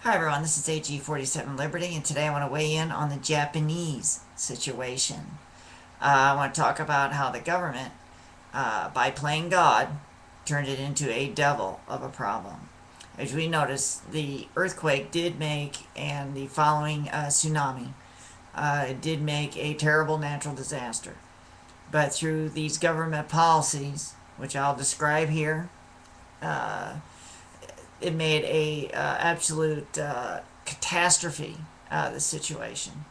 Hi everyone, this is AG47 Liberty, and today I want to weigh in on the Japanese situation. I want to talk about how the government, by playing God, turned it into a devil of a problem. As we notice, the earthquake did make, and the following tsunami, did make a terrible natural disaster. But through these government policies, which I'll describe here, uh, it made a absolute catastrophe out of the situation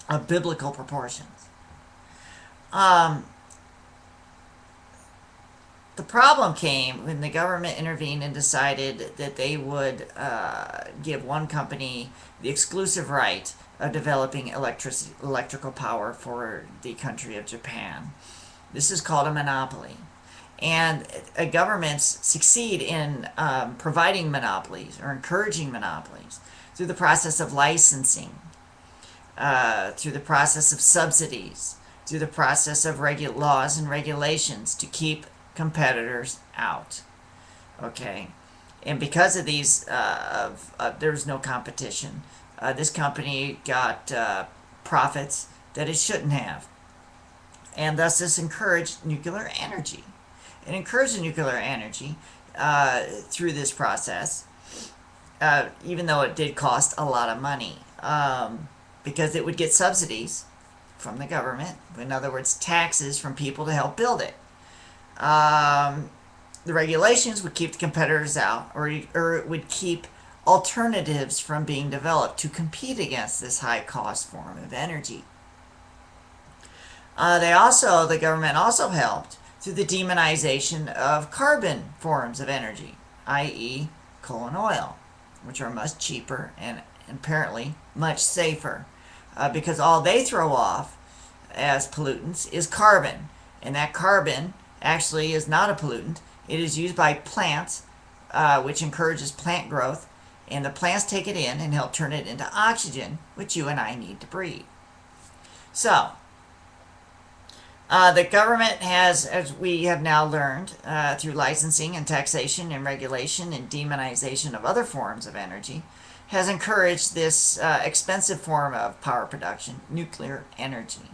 of biblical proportions. Um, the problem came when the government intervened and decided that they would give one company the exclusive right of developing electrical power for the country of Japan. This is called a monopoly. And governments succeed in providing monopolies or encouraging monopolies through the process of licensing, through the process of subsidies, through the process of laws and regulations to keep competitors out. Okay, and because of these, there was no competition. This company got profits that it shouldn't have, and thus this encouraged nuclear energy. It encouraged nuclear energy through this process, even though it did cost a lot of money, because it would get subsidies from the government. In other words, taxes from people to help build it. The regulations would keep the competitors out, or it would keep alternatives from being developed to compete against this high cost form of energy. The government also helped through the demonization of carbon forms of energy, i.e. coal and oil, which are much cheaper and apparently much safer, because all they throw off as pollutants is carbon, and that carbon actually is not a pollutant. It is used by plants, which encourages plant growth, and the plants take it in and help turn it into oxygen, which you and I need to breathe. So, the government has, as we have now learned, through licensing and taxation and regulation and demonization of other forms of energy, has encouraged this expensive form of power production, nuclear energy.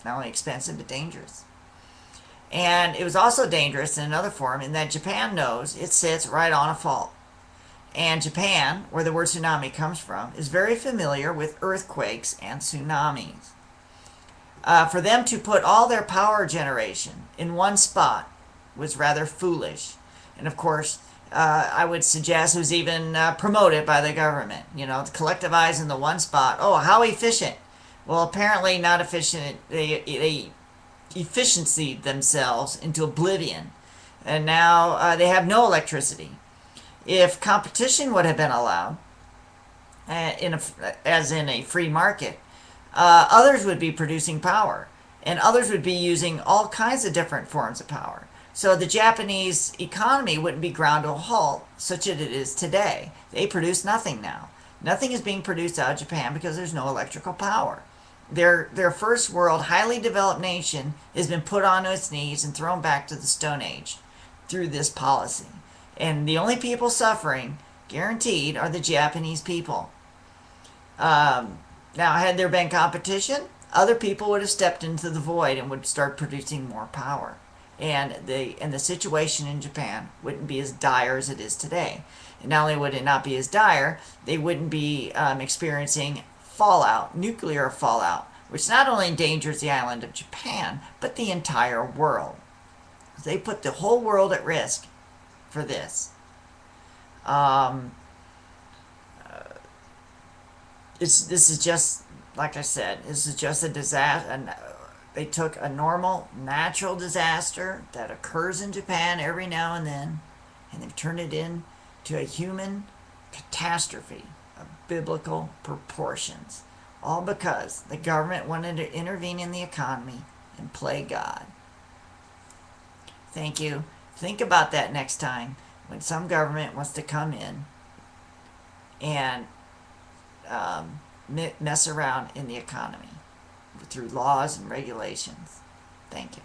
Not only expensive, but dangerous. And it was also dangerous in another form in that Japan knows it sits right on a fault. And Japan, where the word tsunami comes from, is very familiar with earthquakes and tsunamis. For them to put all their power generation in one spot was rather foolish. And of course, I would suggest it was even promoted by the government. You know, the collectivize in the one spot. Oh, how efficient. Well, apparently not efficient. They efficiency themselves into oblivion. And now they have no electricity. If competition would have been allowed, as in a free market, others would be producing power, and others would be using all kinds of different forms of power. So the Japanese economy wouldn't be ground to a halt, such as it is today. They produce nothing now. Nothing is being produced out of Japan because there's no electrical power. Their first world, highly developed nation has been put onto its knees and thrown back to the Stone Age through this policy. And the only people suffering, guaranteed, are the Japanese people. Now, had there been competition, other people would have stepped into the void and would start producing more power. And the situation in Japan wouldn't be as dire as it is today. And not only would it not be as dire, they wouldn't be experiencing fallout, nuclear fallout, which not only endangers the island of Japan, but the entire world. They put the whole world at risk for this. This is just, like I said, this is just a disaster. And they took a normal natural disaster that occurs in Japan every now and then, and they've turned it into a human catastrophe of biblical proportions, all because the government wanted to intervene in the economy and play God. Thank you. Think about that next time when some government wants to come in and mess around in the economy through laws and regulations. Thank you.